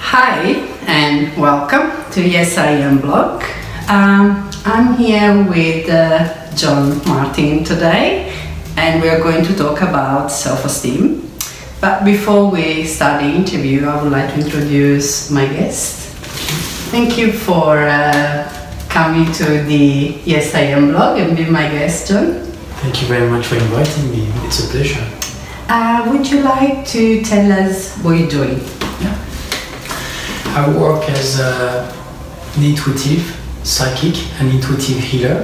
Hi and welcome to Yes I Am blog. I'm here with John Martin today and we are going to talk about self-esteem. But before we start the interview, I would like to introduce my guest. Thank you for coming to the Yes I Am blog and being my guest, John. Thank you very much for inviting me. It's a pleasure. Would you like to tell us what you're doing? Yeah. I work as an intuitive psychic and intuitive healer.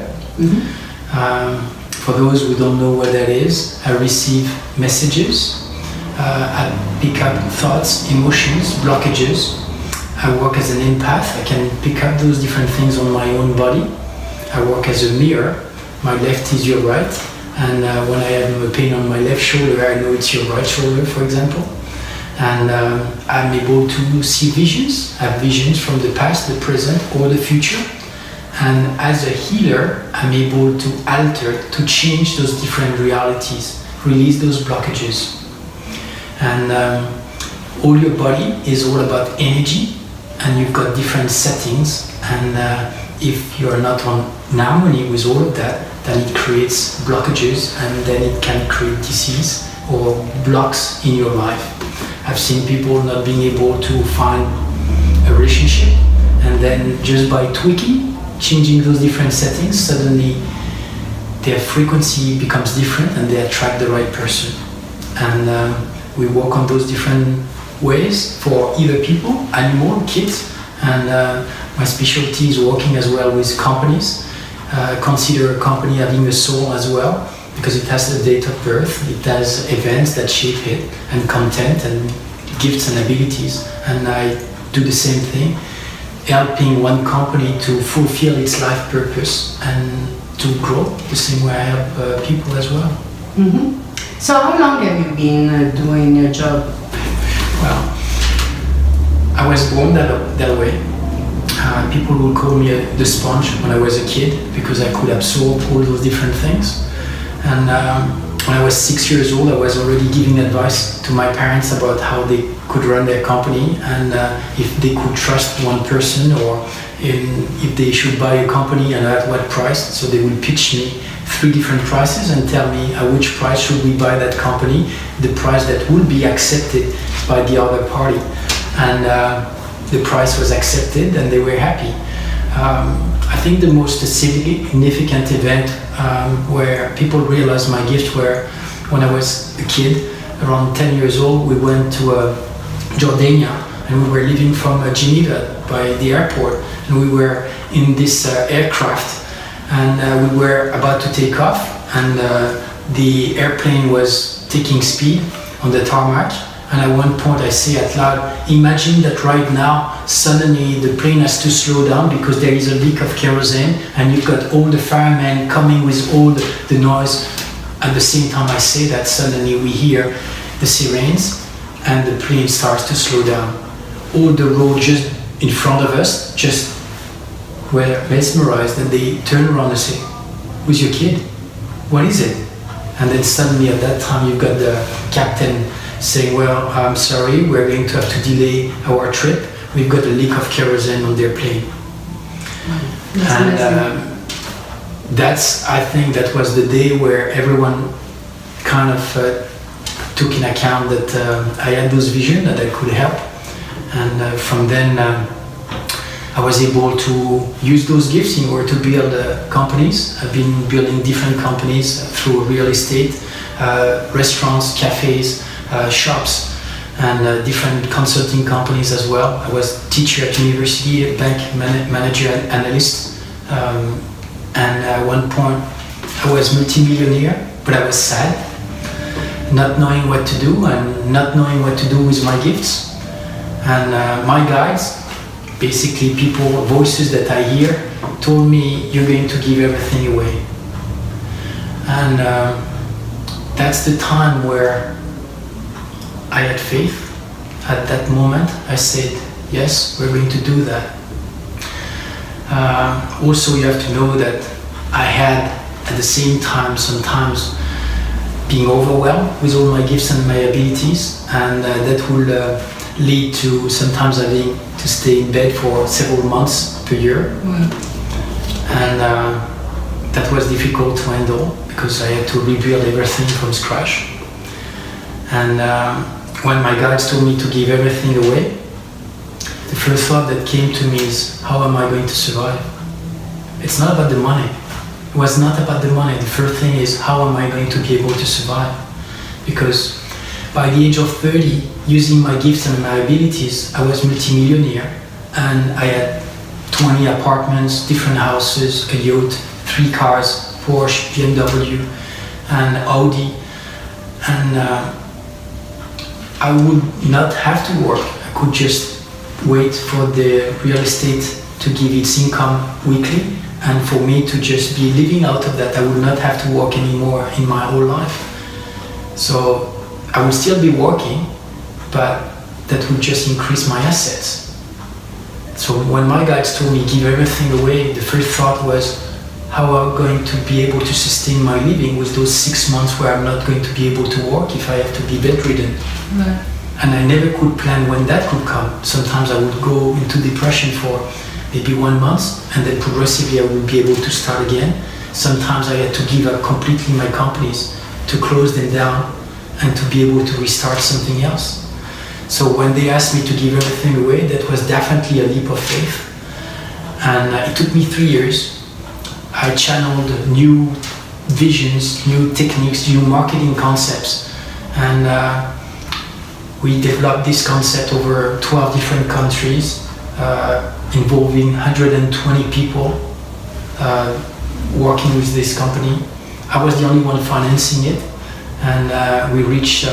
For those who don't know what that is, I receive messages, I pick up thoughts, emotions, blockages. I work as an empath. I can pick up those different things on my own body. I work as a mirror. My left is your right. And when I have a pain on my left shoulder, I know it's your right shoulder, for example. And I'm able to see visions. I have visions from the past, the present, or the future. And as a healer, I'm able to alter, to change those different realities, release those blockages. And all your body is all about energy, and you've got different settings. And if you're not on harmony with all of that, then it creates blockages, and then it can create disease or blocks in your life. I've seen people not being able to find a relationship, and then just by tweaking, changing those different settings, suddenly their frequency becomes different and they attract the right person. And we work on those different ways for either people, animal, kids, and my specialty is working as well with companies. Consider a company having a soul as well, because it has a date of birth, it has events that shape it, and content and gifts and abilities. And I do the same thing, helping one company to fulfill its life purpose and to grow the same way I help people as well. So how long have you been doing your job? Well, I was born that way. People would call me the sponge when I was a kid, because I could absorb all those different things. And when I was 6 years old, I was already giving advice to my parents about how they could run their company, and if they could trust one person, or if they should buy a company and at what price. So they would pitch me 3 different prices and tell me at which price should we buy that company, the price that would be accepted by the other party. And the price was accepted and they were happy. I think the most significant event where people realized my gift were when I was a kid, around 10 years old. We went to Jordania, and we were leaving from Geneva by the airport, and we were in this aircraft, and we were about to take off, and the airplane was taking speed on the tarmac. And at one point I say out loud, imagine that right now, suddenly the plane has to slow down because there is a leak of kerosene, and you've got all the firemen coming with all the noise. At the same time I say that, suddenly we hear the sirens and the plane starts to slow down. All the road just in front of us just were mesmerized, and they turn around and say, who's your kid? What is it? And then suddenly at that time you've got the captain saying, well, I'm sorry, we're going to have to delay our trip. We've got a leak of kerosene on their plane. I think that was the day where everyone kind of took in account that I had those visions, that I could help. And from then I was able to use those gifts in order to build companies. I've been building different companies through real estate, restaurants, cafes, shops, and different consulting companies as well. I was a teacher at university, a bank manager and analyst, and at one point I was multi-millionaire, but I was sad, not knowing what to do and not knowing what to do with my gifts. And my guides, basically people, voices that I hear, told me, you're going to give everything away. And that's the time where I had faith. At that moment I said, yes, we're going to do that. Also, you have to know that I had at the same time sometimes being overwhelmed with all my gifts and my abilities, and that will lead to sometimes having to stay in bed for several months per year. And that was difficult to handle because I had to rebuild everything from scratch. And when my guides told me to give everything away, the first thought that came to me is, how am I going to survive? It's not about the money. It was not about the money. The first thing is, how am I going to be able to survive? Because by the age of 30, using my gifts and my abilities, I was multimillionaire, and I had 20 apartments, different houses, a yacht, 3 cars, Porsche, BMW, and Audi. And I would not have to work. I could just wait for the real estate to give its income weekly, and for me to just be living out of that. I would not have to work anymore in my whole life. So I would still be working, but that would just increase my assets. So when my guides told me give everything away, the first thought was, how am I going to be able to sustain my living with those 6 months where I'm not going to be able to work if I have to be bedridden? Right. And I never could plan when that could come. Sometimes I would go into depression for maybe 1 month, and then progressively I would be able to start again. Sometimes I had to give up completely my companies, to close them down, and to be able to restart something else. So when they asked me to give everything away, that was definitely a leap of faith. And it took me 3 years. I channeled new visions, new techniques, new marketing concepts, and we developed this concept over 12 different countries, involving 120 people working with this company. I was the only one financing it, and we reached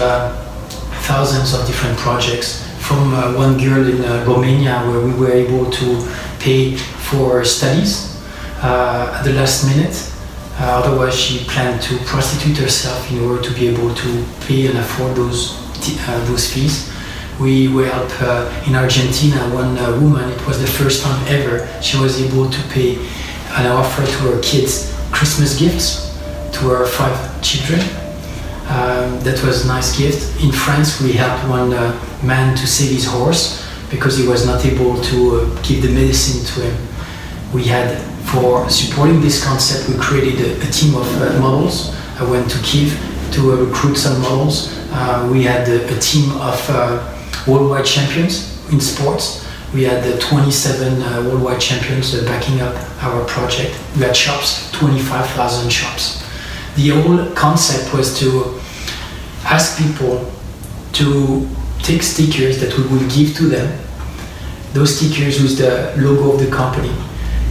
thousands of different projects, from one girl in Romania where we were able to pay for studies at the last minute. Otherwise she planned to prostitute herself in order to be able to pay and afford those fees. We were help in Argentina, one woman, it was the first time ever she was able to pay an offer to her kids Christmas gifts, to her 5 children. That was a nice gift. In France we helped one man to save his horse because he was not able to give the medicine to him. We had, for supporting this concept, we created a team of models. I went to Kiev to recruit some models. We had a team of worldwide champions in sports. We had 27 worldwide champions backing up our project. We had shops, 25,000 shops. The whole concept was to ask people to take stickers that we would give to them, those stickers with the logo of the company.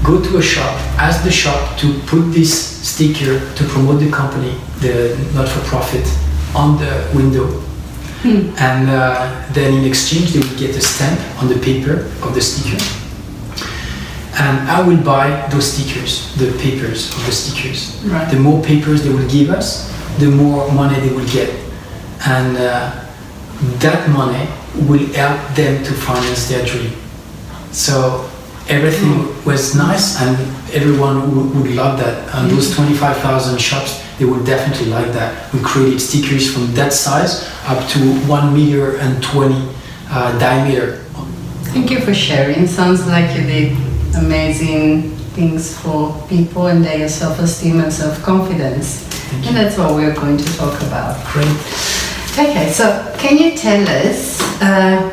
Go to a shop, ask the shop to put this sticker to promote the company, the not-for-profit, on the window. And then in exchange they would get a stamp on the paper of the sticker. And I will buy those stickers, the papers of the stickers. Right. The more papers they will give us, the more money they will get. And that money will help them to finance their dream. So everything was nice, and everyone would love that. And those 25,000 shops, they would definitely like that. We created stickers from that size up to 1 meter and 20 diameter. Thank you for sharing. Sounds like you did amazing things for people and their self-esteem and self-confidence. And that's what we're going to talk about. Great. Okay, so can you tell us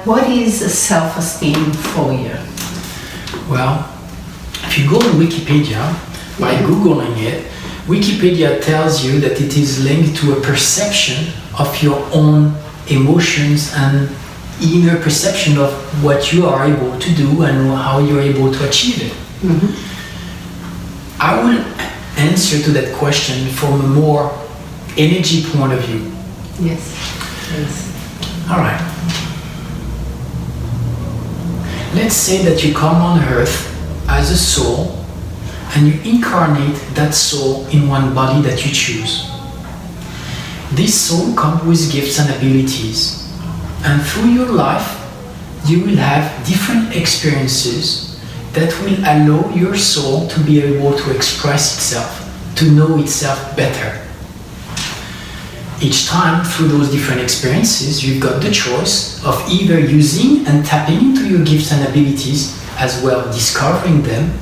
what is self-esteem for you? Well, if you go on Wikipedia, by Googling it, Wikipedia tells you that it is linked to a perception of your own emotions and inner perception of what you are able to do and how you're able to achieve it. I will answer to that question from a more energy point of view. Yes. Yes. All right. Let's say that you come on earth as a soul and you incarnate that soul in one body that you choose. This soul comes with gifts and abilities, and through your life you will have different experiences that will allow your soul to be able to express itself, to know itself better. Each time through those different experiences, you've got the choice of either using and tapping into your gifts and abilities, as well discovering them,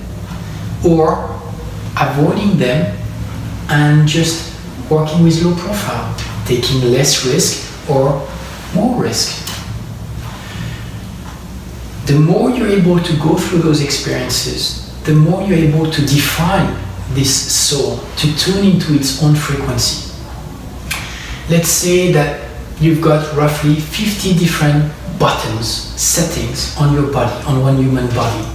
or avoiding them and just working with low profile, taking less risk or more risk. The more you're able to go through those experiences, the more you're able to define this soul, to tune into its own frequency. Let's say that you've got roughly 50 different buttons, settings on your body, on one human body.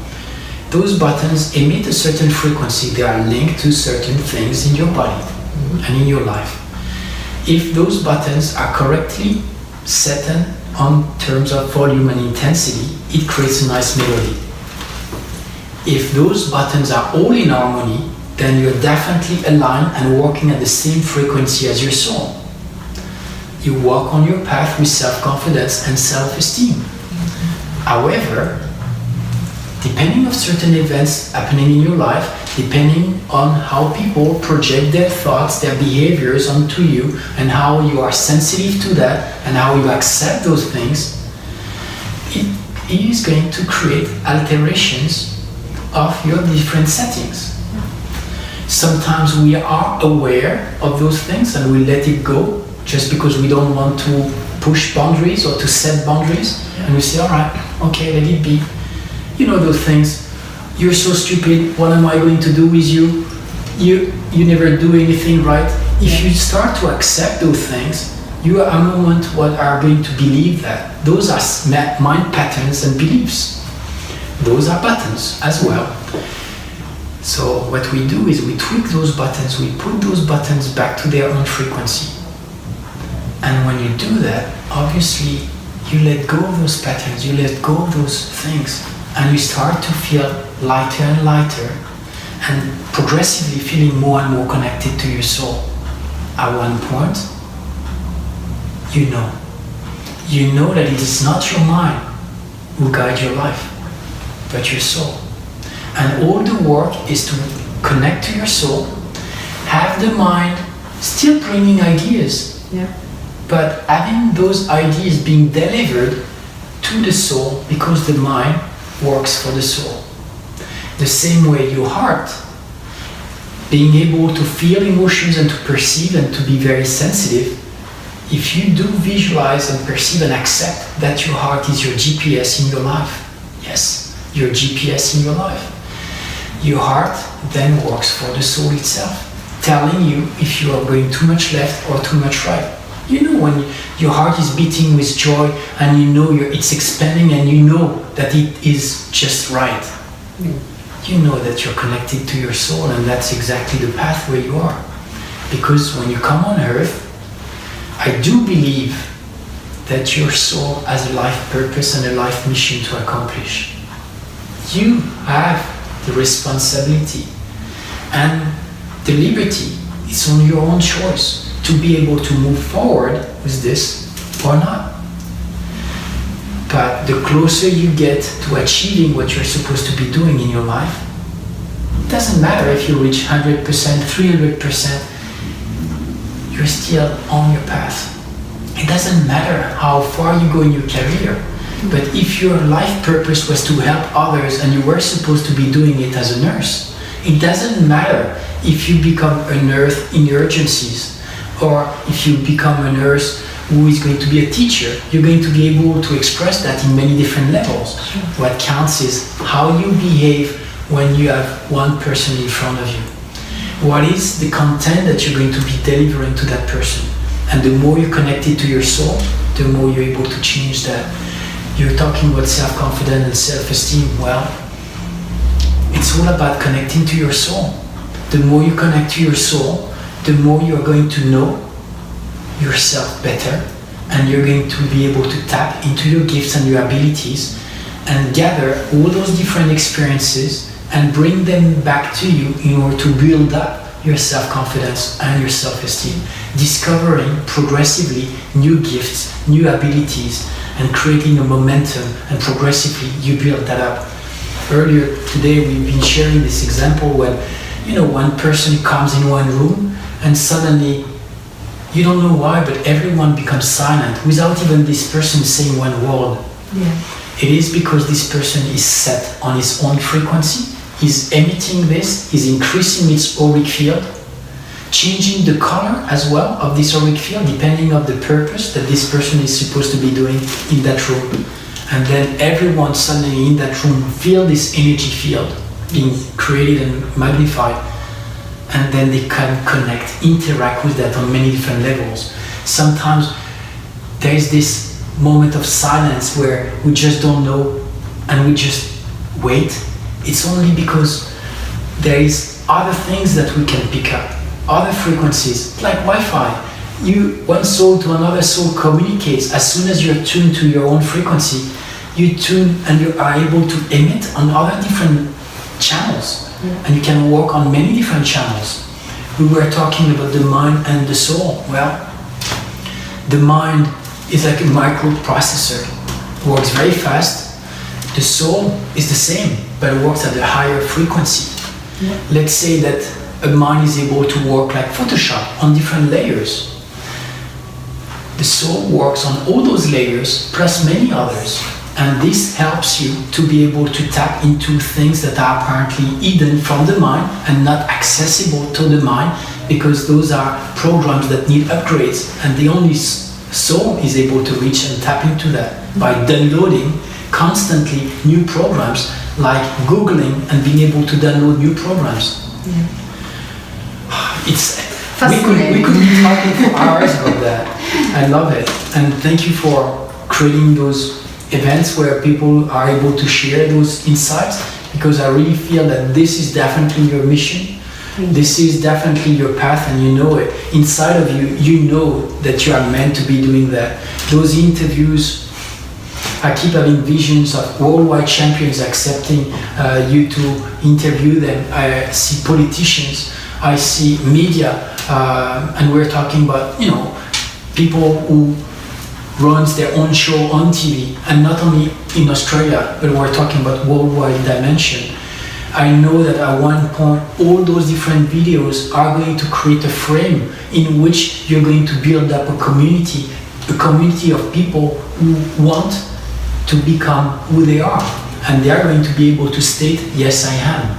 Those buttons emit a certain frequency. They are linked to certain things in your body and in your life. If those buttons are correctly set on terms of volume and intensity, it creates a nice melody. If those buttons are all in harmony, then you're definitely aligned and working at the same frequency as your soul. You walk on your path with self-confidence and self-esteem. However, depending on certain events happening in your life, depending on how people project their thoughts, their behaviors onto you, and how you are sensitive to that, and how you accept those things, it is going to create alterations of your different settings. Sometimes we are aware of those things and we let it go just because we don't want to push boundaries or to set boundaries, and we say, all right, okay, let it be. You know those things. You're so stupid. What am I going to do with you? You never do anything right. If you start to accept those things, you at a moment are going to believe that. Those are mind patterns and beliefs. Those are buttons as well. So what we do is we tweak those buttons. We put those buttons back to their own frequency. And when you do that, obviously you let go of those patterns. You let go of those things. And you start to feel lighter and lighter, and progressively feeling more and more connected to your soul. At one point, you know that it is not your mind who guides your life, but your soul. And all the work is to connect to your soul, have the mind still bringing ideas, but having those ideas being delivered to the soul, because the mind works for the soul. The same way your heart, being able to feel emotions and to perceive and to be very sensitive, if you do visualize and perceive and accept that your heart is your GPS in your life, yes, your GPS in your life, your heart then works for the soul itself, telling you if you are going too much left or too much right. You know when your heart is beating with joy and you know it's expanding and you know that it is just right. You know that you're connected to your soul, and that's exactly the path where you are. Because when you come on earth, I do believe that your soul has a life purpose and a life mission to accomplish. You have the responsibility and the liberty. It's on your own choice to be able to move forward with this or not. But the closer you get to achieving what you're supposed to be doing in your life, it doesn't matter if you reach 100%, 300%, you're still on your path. It doesn't matter how far you go in your career, but if your life purpose was to help others and you were supposed to be doing it as a nurse, it doesn't matter if you become a nurse in urgencies, or if you become a nurse who is going to be a teacher. You're going to be able to express that in many different levels. Sure. What counts is how you behave when you have one person in front of you. What is the content that you're going to be delivering to that person? And the more you're connected to your soul, the more you're able to change that. You're talking about self-confidence and self-esteem. Well, it's all about connecting to your soul. The more you connect to your soul, the more you're going to know yourself better, and you're going to be able to tap into your gifts and your abilities and gather all those different experiences and bring them back to you in order to build up your self-confidence and your self-esteem, discovering progressively new gifts, new abilities, and creating a momentum, and progressively you build that up. Earlier today we've been sharing this example when one person comes in one room and suddenly you don't know why, but everyone becomes silent without even this person saying one word. Yeah. It is because this person is set on his own frequency, is emitting this, is increasing its auric field, changing the color as well of this auric field depending on the purpose that this person is supposed to be doing in that room. And then everyone suddenly in that room feel this energy field being created and magnified, and then they can connect, interact with that on many different levels. Sometimes there is this moment of silence where we just don't know and we just wait. It's only because there is other things that we can pick up, other frequencies, like Wi-Fi. One soul to another soul communicates. As soon as you're tuned to your own frequency, you tune and you are able to emit on other different channels. And you can work on many different channels. We were talking about the mind and the soul. Well, the mind is like a microprocessor, works very fast. The soul is the same, but it works at a higher frequency. Yeah. Let's say that a mind is able to work like Photoshop on different layers. The soul works on all those layers plus many others. And this helps you to be able to tap into things that are apparently hidden from the mind and not accessible to the mind, because those are programs that need upgrades, and the only soul is able to reach and tap into that by downloading constantly new programs, like Googling and being able to download new programs. Yeah. We could be talking for hours about that. I love it, and thank you for creating those events where people are able to share those insights, because I really feel that this is definitely your mission. This is definitely your path, and you know it. Inside of you, you know that you are meant to be doing that. Those interviews, I keep having visions of worldwide champions accepting you to interview them. I see politicians, I see media, and we're talking about, people who runs their own show on TV, and not only in Australia, but we're talking about worldwide dimension. I know that at one point all those different videos are going to create a frame in which you're going to build up a community of people who want to become who they are, and they are going to be able to state, yes, I am.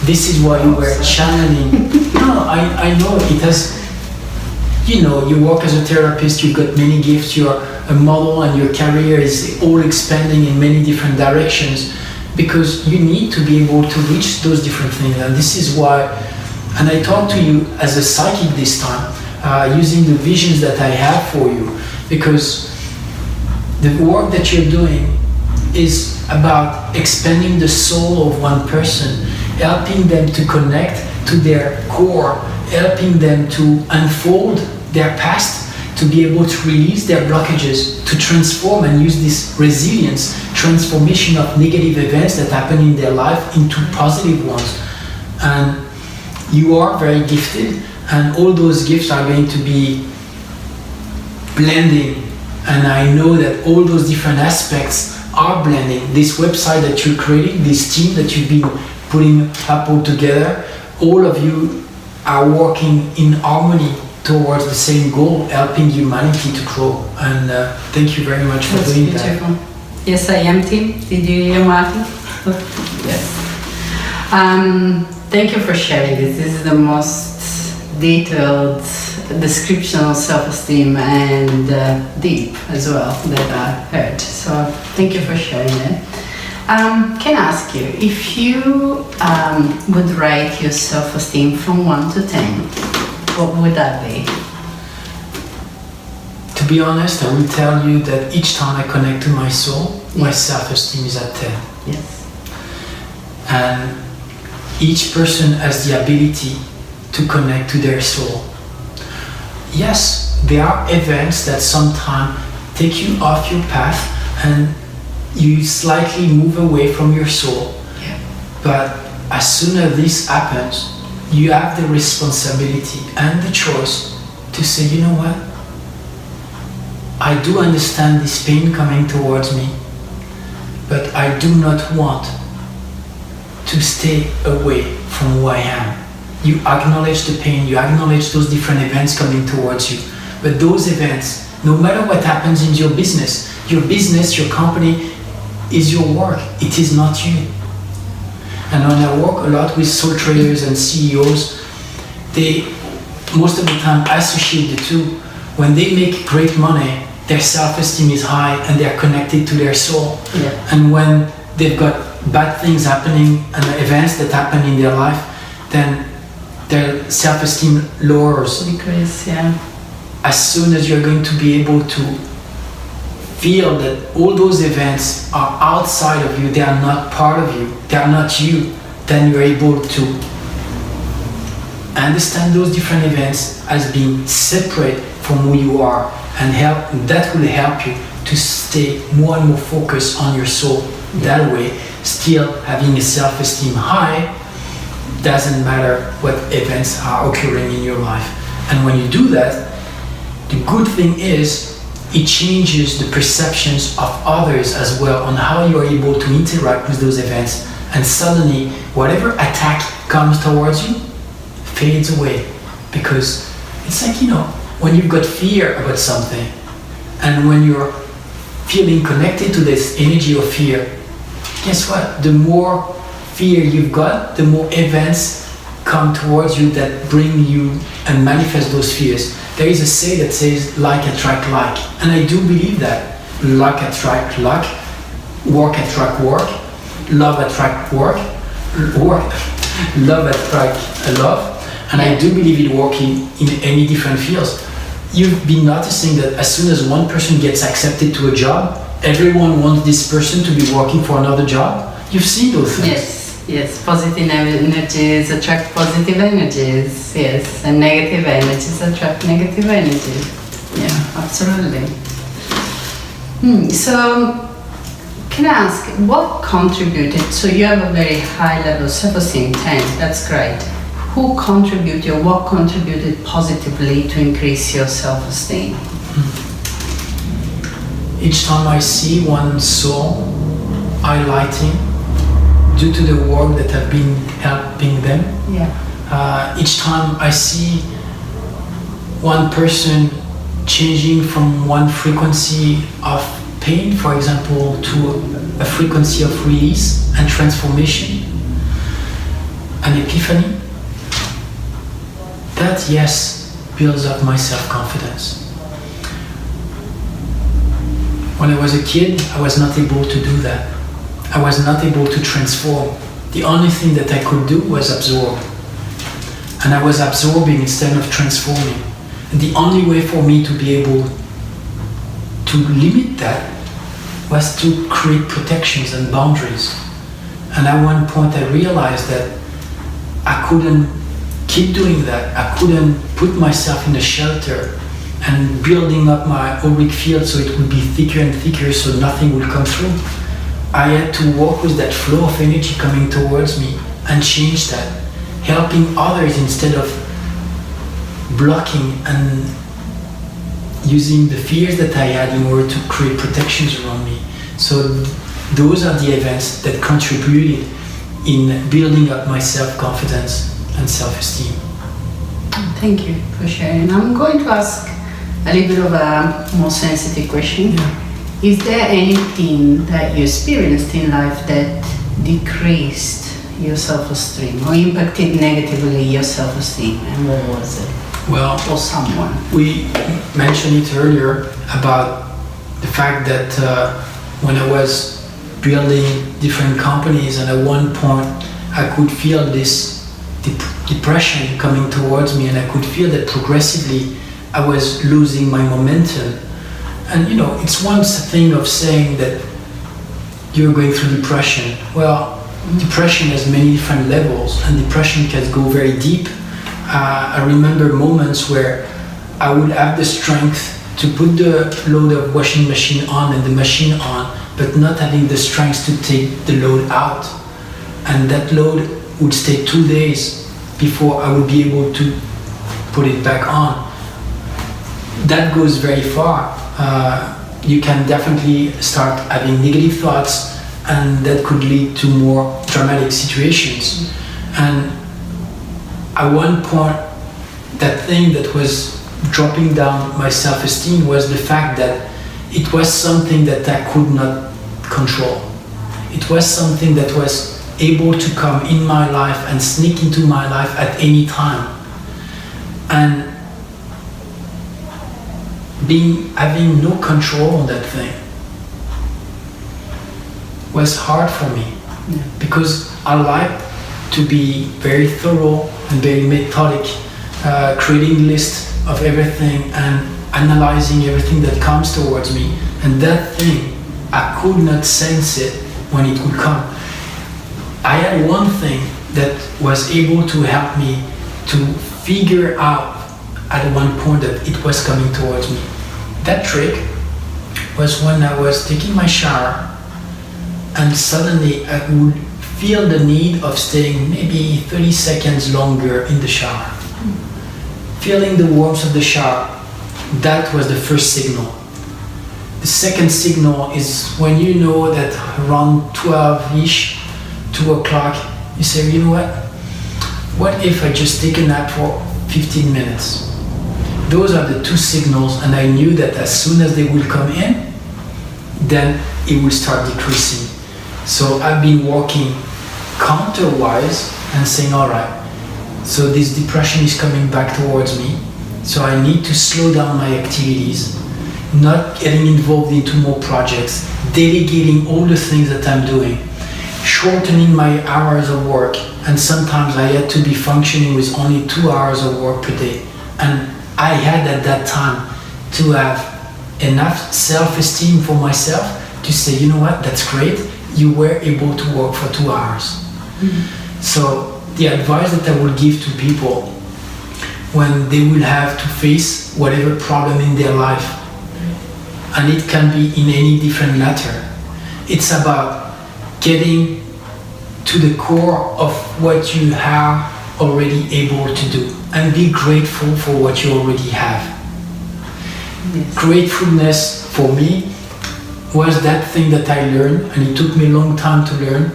This is what you were channeling. No, I know it has. You work as a therapist, you've got many gifts, you're a model, and your career is all expanding in many different directions, because you need to be able to reach those different things. And this is why, and I talk to you as a psychic this time, using the visions that I have for you, because the work that you're doing is about expanding the soul of one person, helping them to connect to their core, helping them to unfold their past, to be able to release their blockages, to transform and use this resilience, transformation of negative events that happen in their life into positive ones. And you are very gifted, and all those gifts are going to be blending, and I know that all those different aspects are blending. This website that you're creating, this team that you've been putting up all together, all of you are working in harmony towards the same goal, helping humanity to grow. And thank you very much for doing beautiful. that. Yes, I am, Tim. Did you hear, Martin? Yes. Thank you for sharing this. This is the most detailed description of self-esteem, and deep as well, that I heard. So thank you for sharing it. Can I ask you, if you would rate your self-esteem from 1 to 10, what would that be? To be honest, I will tell you that each time I connect to my soul, my self-esteem is at 10. Yes. And each person has the ability to connect to their soul. Yes, there are events that sometimes take you off your path and you slightly move away from your soul. Yeah. But as soon as this happens, you have the responsibility and the choice to say, you know what? I do understand this pain coming towards me, but I do not want to stay away from who I am. You acknowledge the pain, you acknowledge those different events coming towards you. But those events, no matter what happens in your business, your company is your work. It is not you. And when I work a lot with sole traders and CEOs, they most of the time associate the two. When they make great money, their self-esteem is high and they are connected to their soul. Yeah. And when they've got bad things happening and events that happen in their life, then their self-esteem lowers. Decrease, yeah. As soon as you're going to be able to feel that all those events are outside of you, they are not part of you, they are not you, then you're able to understand those different events as being separate from who you are, and that will help you to stay more and more focused on your soul. That way, still having a self-esteem high, doesn't matter what events are occurring in your life. And when you do that, the good thing is it changes the perceptions of others as well on how you are able to interact with those events, and suddenly whatever attack comes towards you fades away. Because it's like, when you've got fear about something, and when you're feeling connected to this energy of fear, guess what? The more fear you've got, the more events come towards you that bring you and manifest those fears. There is a say that says like attract like, and I do believe that. Luck attract luck, work attract work, love attract love attract love, and I do believe it working in any different fields. You've been noticing that as soon as one person gets accepted to a job, everyone wants this person to be working for another job. You've seen those things. Yes, positive energies attract positive energies, yes, and negative energies attract negative energies. Yeah, absolutely. So, can I ask, what contributed, so you have a very high level of self-esteem, 10, that's great. Who contributed or what contributed positively to increase your self-esteem? Each time I see one soul highlighting due to the work that I've been helping them. Yeah. Each time I see one person changing from one frequency of pain, for example, to a frequency of release and transformation, an epiphany, that, yes, builds up my self-confidence. When I was a kid, I was not able to do that. I was not able to transform. The only thing that I could do was absorb. And I was absorbing instead of transforming. And the only way for me to be able to limit that was to create protections and boundaries. And at one point I realized that I couldn't keep doing that. I couldn't put myself in a shelter and building up my auric field so it would be thicker and thicker so nothing would come through. I had to walk with that flow of energy coming towards me and change that, helping others instead of blocking and using the fears that I had in order to create protections around me. So those are the events that contributed in building up my self-confidence and self-esteem. Thank you for sharing. I'm going to ask a little bit of a more sensitive question. Yeah. Is there anything that you experienced in life that decreased your self-esteem or impacted negatively your self-esteem, and what was it? Well, Or someone? we mentioned it earlier about the fact that when I was building different companies, and at one point I could feel this depression coming towards me, and I could feel that progressively I was losing my momentum. And it's one thing of saying that you're going through depression. Well, depression has many different levels, and depression can go very deep. I remember moments where I would have the strength to put the load of washing machine on and the machine on, but not having the strength to take the load out. And that load would stay 2 days before I would be able to put it back on. That goes very far. You can definitely start having negative thoughts, and that could lead to more dramatic situations. And at one point, that thing that was dropping down my self-esteem was the fact that it was something that I could not control. It was something that was able to come in my life and sneak into my life at any time. And having no control on that thing was hard for me, because I like to be very thorough and very methodic, creating lists of everything and analyzing everything that comes towards me. And that thing, I could not sense it when it would come. I had one thing that was able to help me to figure out at one point that it was coming towards me. That trick was when I was taking my shower and suddenly I would feel the need of staying maybe 30 seconds longer in the shower. Feeling the warmth of the shower, that was the first signal. The second signal is when you know that around 12-ish, 2 o'clock, you say, you know what if I just take a nap for 15 minutes? Those are the two signals, and I knew that as soon as they will come in, then it will start decreasing. So I've been working counterwise and saying, all right, so this depression is coming back towards me, so I need to slow down my activities, not getting involved into more projects, delegating all the things that I'm doing, shortening my hours of work, and sometimes I had to be functioning with only 2 hours of work per day. And I had at that time to have enough self-esteem for myself to say, you know what, that's great, you were able to work for 2 hours. Mm-hmm. So the advice that I would give to people when they will have to face whatever problem in their life, and it can be in any different matter, it's about getting to the core of what you are already able to do and be grateful for what you already have. Yes. Gratefulness for me was that thing that I learned, and it took me a long time to learn,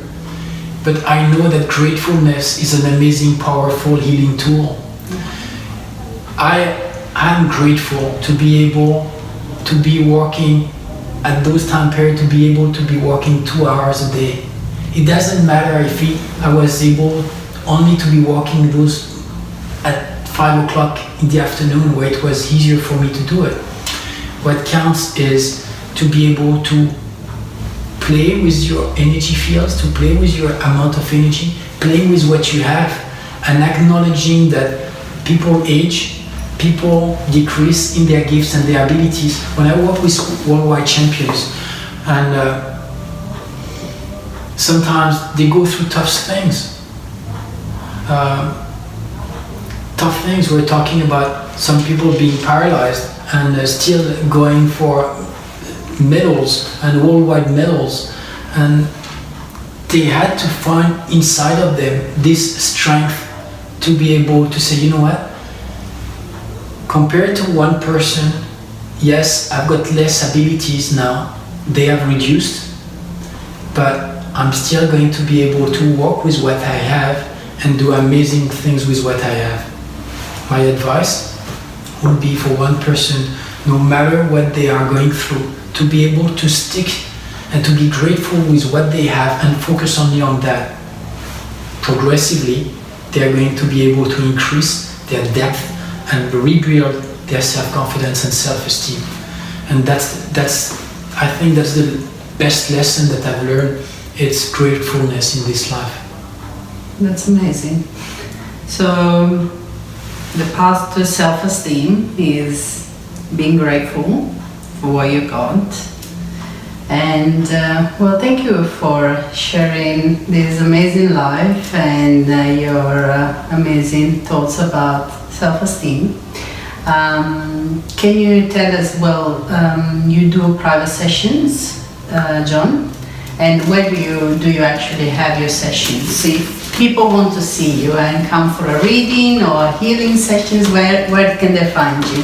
but I know that gratefulness is an amazing, powerful healing tool. I am grateful to be able to be working at those time periods, to be able to be working 2 hours a day. It doesn't matter if I was able only to be working those at 5 o'clock in the afternoon, where it was easier for me to do it. What counts is to be able to play with your energy fields, to play with your amount of energy, playing with what you have, and acknowledging that people age, people decrease in their gifts and their abilities. When I work with worldwide champions, and sometimes they go through tough things. Tough things, we're talking about some people being paralyzed and still going for medals and worldwide medals, and they had to find inside of them this strength to be able to say, you know what, compared to one person, yes, I've got less abilities now, they have reduced, but I'm still going to be able to work with what I have and do amazing things with what I have. My advice would be for one person, no matter what they are going through, to be able to stick and to be grateful with what they have and focus only on that. Progressively, they are going to be able to increase their depth and rebuild their self-confidence and self-esteem. And I think that's the best lesson that I've learned. It's gratefulness in this life. That's amazing. So the path to self-esteem is being grateful for what you got. And well, thank you for sharing this amazing life and your amazing thoughts about self-esteem. Can you tell us, well, you do private sessions, John? And where do you actually have your sessions? If people want to see you and come for a reading or healing sessions, where can they find you?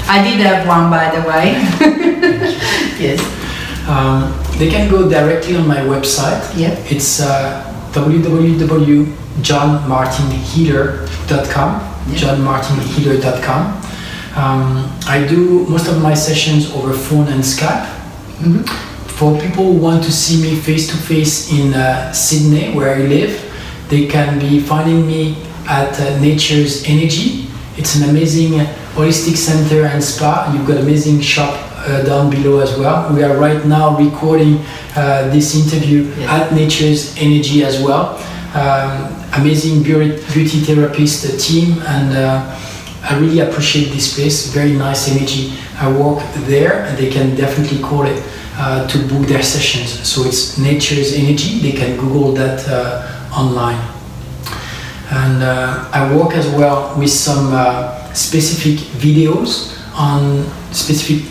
I did have one, by the way. Yes. They can go directly on my website. Yep. It's www.johnmartinhealer.com. Yeah. johnmartinhealer.com. I do most of my sessions over phone and Skype. For people who want to see me face to face in Sydney, where I live, they can be finding me at Nature's Energy. It's an amazing holistic center and spa. You've got amazing shop down below as well. We are right now recording this interview at Nature's Energy as well. Amazing beauty therapist team, and I really appreciate this place. Very nice energy. I work there, and they can definitely call it to book their sessions. So it's Nature's Energy. They can Google that online. And I work as well with some specific videos on specific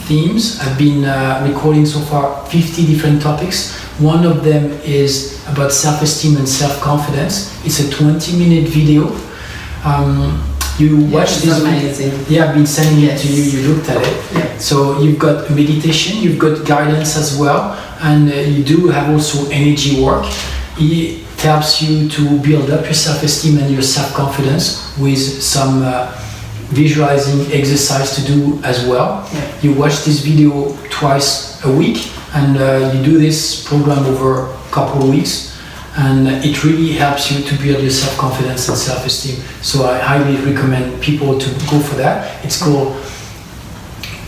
themes. I've been recording so far 50 different topics. One of them is about self-esteem and self-confidence. It's a 20-minute video. You watch this amazing. Yeah, I've been sending it to you. You looked at it. Yeah. So you've got meditation, you've got guidance as well, and you do have also energy work. It helps you to build up your self-esteem and your self-confidence with some visualizing exercise to do as well. Yeah. You watch this video twice a week, and you do this program over a couple of weeks, and it really helps you to build your self-confidence and self-esteem. So I highly recommend people to go for that. It's called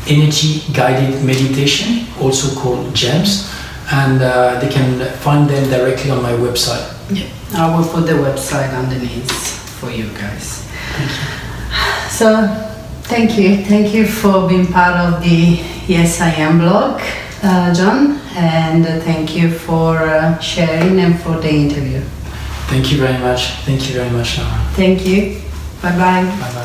Energy Guided Meditation, also called GEMS, and they can find them directly on my website. Yeah, I will put the website underneath for you guys. Thank you. So, thank you for being part of the Yes I Am blog, John, and thank you for sharing and for the interview. Thank you very much. Thank you very much, Laura. Thank you. Bye bye. Bye bye.